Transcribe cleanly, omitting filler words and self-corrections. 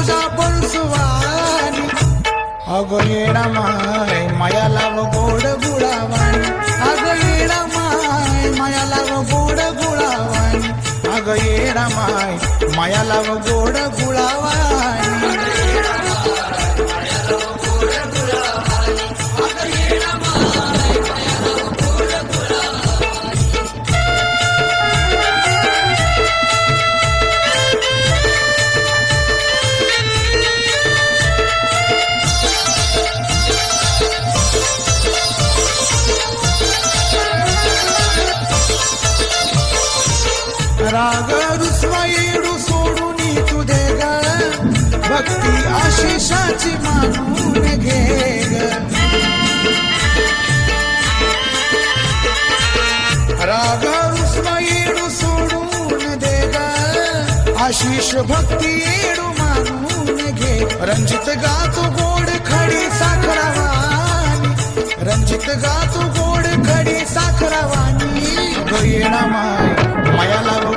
तुझा पळसुवानी अगं येडा माय माया लाव गोड गुळावानी अगं येडा माय माया लाव गोड गुळावानी अगं येडा माय माया लाव गोड गुळावानी राग रुसवा येडू सोडून तू दे ग भक्ती आशिषाची मानून घे ग राग रुसवा येडू सोडून दे ग आशिष भक्ती येडू मानून घे रंजित गातो गोड खडी साखरावानी रंजित गातो गोड खडी साखरावानी ग येणा माय माया लाव